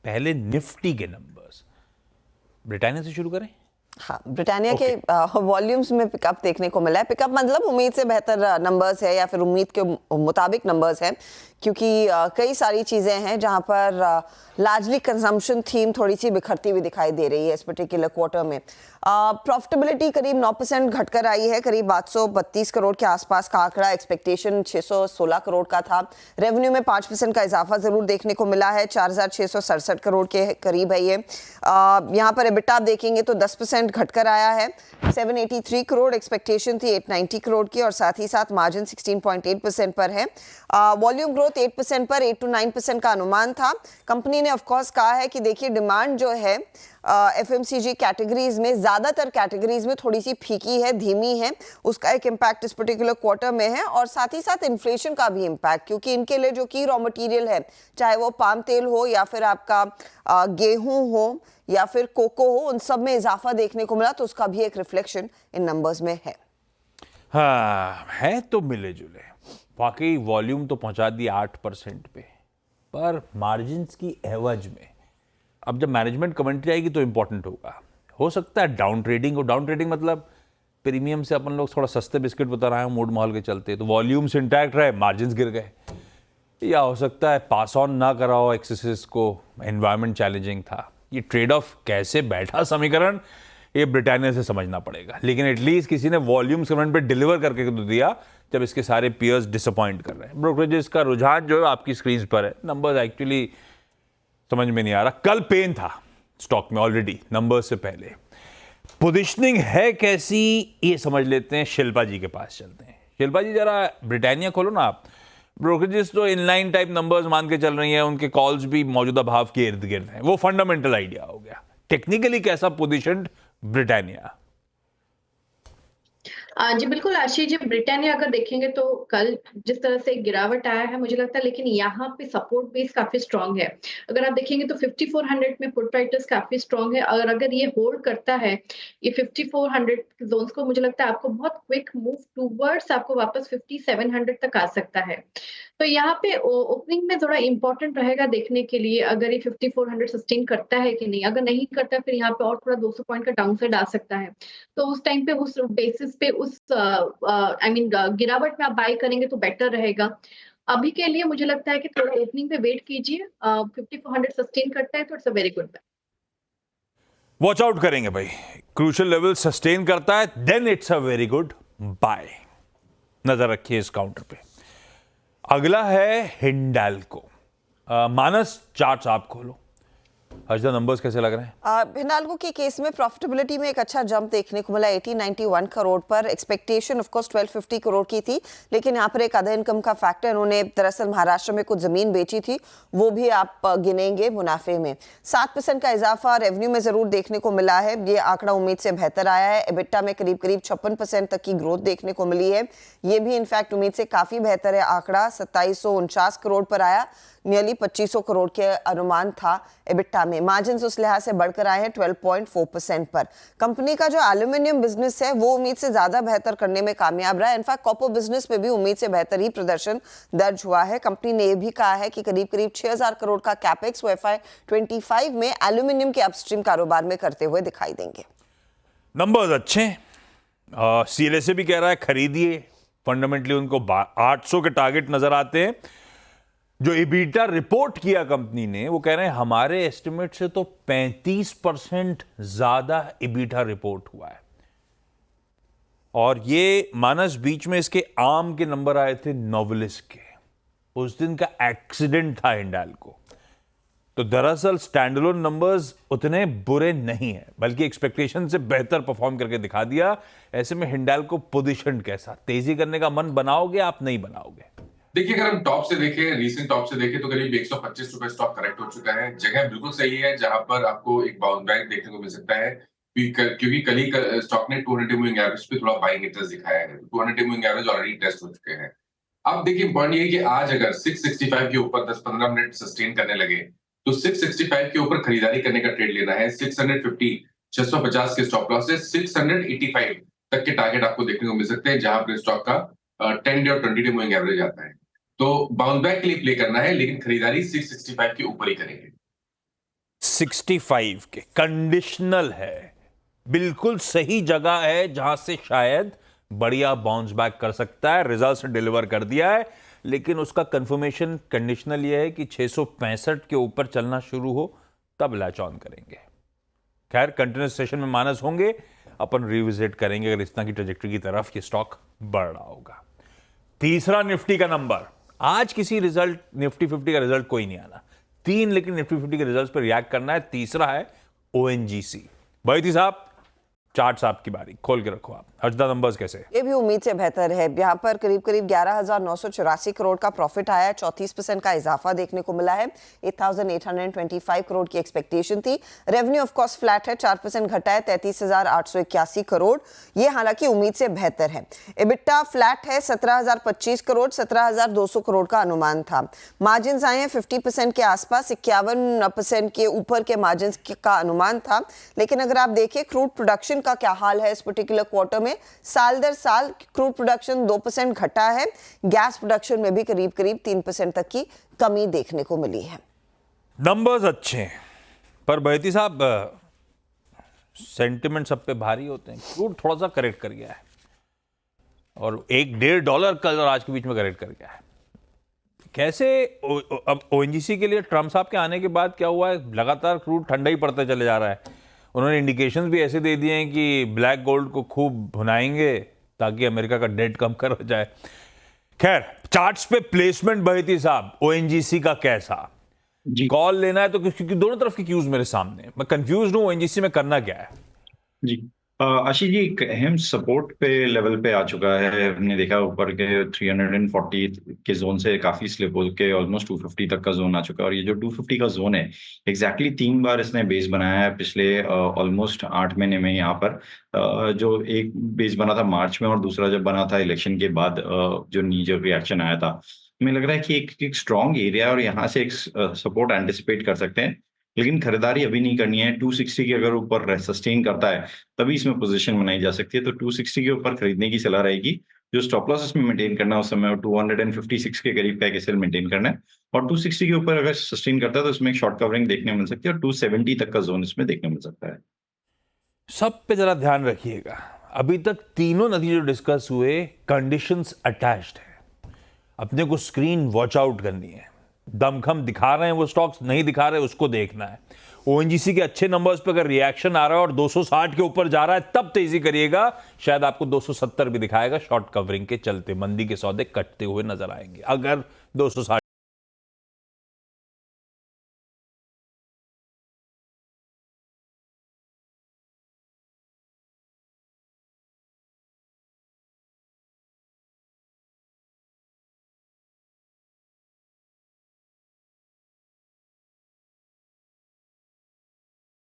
पहले निफ्टी के numbers, Britannia से शुरू करें। हाँ, ब्रिटानिया के वॉल्यूम्स में पिकअप देखने को मिला है। पिकअप मतलब उम्मीद से बेहतर नंबर्स है या फिर उम्मीद के मुताबिक नंबर्स है, क्योंकि कई सारी चीज़ें हैं जहां पर लार्जली कंजम्पशन थीम थोड़ी सी बिखरती हुई दिखाई दे रही है इस पर्टिकुलर क्वार्टर में। प्रॉफिटेबिलिटी करीब 9% घटकर आई है, करीब 832 करोड़ के आसपास का आंकड़ा, एक्सपेक्टेशन 616 करोड़ का था। रेवेन्यू में 5% का इजाफा जरूर देखने को मिला है, 4667 करोड़ के करीब है ये। यहाँ पर एबिटा आप देखेंगे तो 10% घटकर आया है, 783 करोड़, एक्सपेक्टेशन थी 890 करोड़ की, और साथ ही साथ मार्जिन 16.8% पर है। वॉल्यूम ग्रोथ 8% पर 8 to 9% का अनुमान था। कंपनी ने ऑफ कोर्स कहा है कि देखिए डिमांड जो है एफएमसीजी कैटेगरीज में, ज़्यादातर कैटेगरीज में थोड़ी सी फीकी है, धीमी है, उसका एक इम्पैक्ट इस पर्टिकुलर क्वार्टर में है, और साथ ही साथ इन्फ्लेशन का भी इम्पैक्ट, क्योंकि इनके लिए जो की रॉ मटेरियल है, चाहे वो पाम तेल हो या फिर आपका गेहूं हो या फिर कोको हो, उन सब में इजाफा देखने को मिला, तो उसका भी एक रिफ्लेक्शन इन नंबर्स में है। हाँ, है तो मिले जुले। वाकई वॉल्यूम तो पहुंचा दिया 8% पे, पर मार्जिन्स की एवज में अब जब मैनेजमेंट कमेंट्री आएगी तो इंपॉर्टेंट होगा। हो सकता है डाउन ट्रेडिंग हो। डाउन ट्रेडिंग मतलब प्रीमियम से अपन लोग थोड़ा सस्ते बिस्किट बता रहे हैं मूड माहौल के चलते, तो वॉल्यूम्स इंटैक्ट रहे, मार्जिन्स गिर गए। या हो सकता है पास ऑन ना करा हो एक्सेसेस को, एनवायरमेंट चैलेंजिंग था। ये ट्रेड ऑफ कैसे बैठा समीकरण, ये ब्रिटानिया से समझना पड़ेगा। लेकिन एटलीस्ट किसी ने वॉल्यूम सेगमेंट पे डिलीवर करके तो दिया, जब इसके सारे पियर्स डिसअपॉइंट कर रहे हैं। ब्रोकरेजेस का रुझान जो है आपकी स्क्रीन पर है, नंबर्स एक्चुअली समझ में नहीं आ रहा। कल पेन था स्टॉक में ऑलरेडी नंबर्स से पहले। पोजिशनिंग है कैसी ये समझ लेते हैं, शिल्पा जी के पास चलते हैं। शिल्पा जी जरा ब्रिटानिया खोलो ना आप। ब्रोकरेजेस तो इनलाइन टाइप नंबर्स मान के चल रही हैं, उनके कॉल्स भी मौजूदा भाव के इर्द गिर्द हैं, वो फंडामेंटल आइडिया हो गया। टेक्निकली कैसा पोजिशन ब्रिटानिया? जी बिल्कुल आशीष जी, ब्रिटानिया अगर देखेंगे तो कल जिस तरह से गिरावट आया है मुझे लगता है, लेकिन यहाँ पे सपोर्ट बेस काफी स्ट्रांग है। अगर आप देखेंगे तो 5400 में पुट राइटर्स काफी स्ट्रांग है, और अगर ये होल्ड करता है ये 5400 जोन्स को, मुझे लगता है आपको बहुत क्विक मूव टूवर्ड्स आपको वापस 5700 तक आ सकता है। तो यहाँ पे ओपनिंग में थोड़ा इंपॉर्टेंट रहेगा देखने के लिए, अगर ये 5400 सस्टेन करता है कि नहीं। अगर नहीं करता है फिर यहाँ पे और थोड़ा 200 पॉइंट का डाउन साइड आ सकता है। तो उस टाइम पे उस बेसिस पे उस गिरावट में आप बाय करेंगे तो बेटर रहेगा। अभी के लिए मुझे लगता है कि थोड़ा ओपनिंग पे वेट कीजिए, 5400 सस्टेन करता है तो it's a very good buy. Watch out करेंगे भाई, क्रूशियल लेवल सस्टेन करता है then it's a very good buy. नजर रखिए इस काउंटर पे। अगला है हिंडाल्को। मानस चार्ट्स आप खोलो। हर्षदा नंबर्स कैसे लग रहे हैं? हिंडाल्को के केस में प्रॉफिटेबिलिटी में एक अच्छा जंप देखने को मिला, 1891 करोड़ पर। एक्सपेक्टेशन ऑफ कोर्स 1250 करोड़ की थी, लेकिन यहाँ पर एक अदर इनकम का फैक्टर, उन्होंने दरअसल महाराष्ट्र में कुछ जमीन बेची थी, वो भी आप गिनेंगे मुनाफे में। 7% का इजाफा रेवेन्यू में जरूर देखने को मिला है, ये आंकड़ा उम्मीद से बेहतर आया है। एबिटा में करीब 56% तक की ग्रोथ देखने को मिली है, ये भी इनफैक्ट उम्मीद से काफी बेहतर है। आंकड़ा 2749 करोड़ पर आया, नियरली 2500 करोड़ के अनुमान था एबिटा में। मार्जिन उस लिहाज से बढ़कर आए हैं 12.4% पर। कंपनी का जो एल्यूमिनियम बिजनेस है वो उम्मीद से ज्यादा बेहतर करने में कामयाब रहा है। इनफैक्ट कॉपर बिजनेस में भी उम्मीद से बेहतर ही प्रदर्शन दर्ज हुआ है। कंपनी ने यह भी कहा है कि करीब करीब 6000 करोड़ का कैपेक्स वो FY25 में एल्यूमिनियम के अपस्ट्रीम कारोबार में करते हुए दिखाई देंगे। नंबर्स अच्छे हैं। CLSA भी कह रहा है खरीदिए, फंडामेंटली उनको 800 के टारगेट नजर आते हैं। जो इबीटा रिपोर्ट किया कंपनी ने, वो कह रहे हैं हमारे एस्टिमेट से तो 35% ज्यादा इबीटा रिपोर्ट हुआ है। और ये मानस बीच में इसके आम के नंबर आए थे नोवेलिस के, उस दिन का एक्सीडेंट था हिंडाल्को। तो दरअसल स्टैंडअलोन नंबर्स उतने बुरे नहीं है, बल्कि एक्सपेक्टेशन से बेहतर परफॉर्म करके दिखा दिया। ऐसे में हिंडाल्को पोजीशन कैसा, तेजी करने का मन बनाओगे आप, नहीं बनाओगे? देखिए, अगर हम टॉप से देखें, रीसेंट टॉप से देखें तो करीब 125 रुपए स्टॉक करेक्ट हो चुका है। जगह बिल्कुल सही है जहां पर आपको एक बाउंस बैक देखने को मिल सकता है, क्योंकि कल ही स्टॉक ने 200 मूविंग एवरेज पे थोड़ा बाइंग इंटरेस्ट दिखाया है। 200 मूविंग एवरेज ऑलरेडी टेस्ट हो चुके हैं। अब देखिए, पॉइंट ये है कि आज अगर 665 के ऊपर 10-15 मिनट सस्टेन करने लगे तो 665 के ऊपर खरीदारी करने का ट्रेड लेना है। 650 650 के स्टॉप लॉस है, 685 तक के टारगेट आपको देखने को मिल सकते हैं, जहां पर स्टॉक का 10 डे और 20 डे मूविंग एवरेज आता है। तो बाउंस बैक के लिए प्ले करना है, लेकिन खरीदारी 665 के ऊपर ही करेंगे। 65 के कंडीशनल है, बिल्कुल सही जगह है जहां से शायद बढ़िया बाउंस बैक कर सकता है। रिजल्ट्स डिलीवर कर दिया है, लेकिन उसका कंफर्मेशन कंडीशनल ये है कि 665 के ऊपर चलना शुरू हो तब लैच ऑन करेंगे। खैर कंटिन्यूस सेशन में माइनस होंगे, अपन रिविजिट करेंगे अगर इस तरह की ट्रेजेक्टरी की तरफ ये स्टॉक बढ़ रहा होगा। तीसरा निफ्टी का नंबर, आज किसी रिजल्ट निफ्टी 50 का रिजल्ट कोई नहीं आना, 3 लेकिन निफ्टी 50 के रिजल्ट पर रिएक्ट करना है। तीसरा है ओएनजीसी। भाई साहब चार्ट्स आपकी बारी, खोल के रखो आप। हर्षदा नंबर्स कैसे? ये भी उम्मीद से बेहतर है। यहाँ पर करीब करीब 11,984 करोड़ का प्रॉफिट आया है, 34% का इजाफा देखने को मिला है। 8,825 करोड़ की एक्सपेक्टेशन थी। रेवेन्यू ऑफ कोर्स फ्लैट है, 4% घटा है, 33,881 करोड़। ये हालांकि उम्मीद से बेहतर है। एबिटा फ्लैट है, 17,025 करोड़, 17,200 करोड़ का अनुमान था। मार्जिन आए हैं 50% के आसपास, 51% के ऊपर के मार्जिन का अनुमान था। लेकिन अगर आप देखिए क्रूड प्रोडक्शन का क्या हाल है इस पर्टिकुलर क्वार्टर में, साल दर साल क्रूड प्रोडक्शन 2% घटा है। गैस प्रोडक्शन में भी करीब करीब 3% तक की कमी देखने को मिली है। नंबर्स अच्छे हैं, पर बहती साहब सेंटिमेंट सब पे भारी होते हैं। क्रूड थोड़ा सा करेक्ट कर गया है और $1.5 कल और आज के बीच में करेक्ट कर गया है। कैसे अब ओएनजीसी के लिए ट्रम्प साहब के आने के बाद क्या हुआ है, लगातार क्रूड ठंडा ही पड़ता चले जा रहा है। उन्होंने इंडिकेशंस भी ऐसे दे दिए हैं कि ब्लैक गोल्ड को खूब भुनाएंगे ताकि अमेरिका का डेट कम कर हो जाए। खैर चार्ट्स पे प्लेसमेंट बहती साहब ओएनजीसी का कैसा जी कॉल लेना है, तो क्योंकि दोनों तरफ की क्यूज मेरे सामने, मैं कंफ्यूज हूं ओएनजीसी में करना क्या है। जी आशीष जी, एक अहम सपोर्ट पे लेवल पे आ चुका है। हमने देखा ऊपर के 340 के जोन से काफी स्लिप होकर ऑलमोस्ट 250 तक का जोन आ चुका है। और ये जो 250 का जोन है एग्जैक्टली 3 बार इसने बेस बनाया है पिछले ऑलमोस्ट 8 महीने में। यहाँ पर जो एक बेस बना था मार्च में और दूसरा जब बना था इलेक्शन के बाद, जो नीचे रिएक्शन आया था, हमें लग रहा है कि एक स्ट्रॉन्ग एरिया और यहाँ से एक सपोर्ट एंटिसिपेट कर सकते हैं। लेकिन खरीदारी अभी नहीं करनी है। 260 के अगर ऊपर सस्टेन करता है तभी इसमें पोजीशन बनाई जा सकती है। तो 260 के ऊपर खरीदने की सलाह रहेगी। जो स्टॉप लॉस इसमें मेंटेन करना है उस समय 256 के करीब का कैसे मेंटेन करना है। और 260 के ऊपर अगर सस्टेन करता है तो इसमें एक शॉर्ट कवरिंग देखने मिल सकती है और 270 तक का जोन इसमें देखने मिल सकता है। सब पे जरा ध्यान रखिएगा। अभी तक तीनों नतीजे डिस्कस हुए, कंडीशंस अटैच्ड है। अपने को स्क्रीन वॉच आउट करनी है। दमखम दिखा रहे हैं वो स्टॉक्स, नहीं दिखा रहे उसको देखना है। ओएनजीसी के अच्छे नंबर्स पे अगर रिएक्शन आ रहा है और 260 के ऊपर जा रहा है तब तेजी करिएगा। शायद आपको 270 भी दिखाएगा। शॉर्ट कवरिंग के चलते मंदी के सौदे कटते हुए नजर आएंगे अगर 260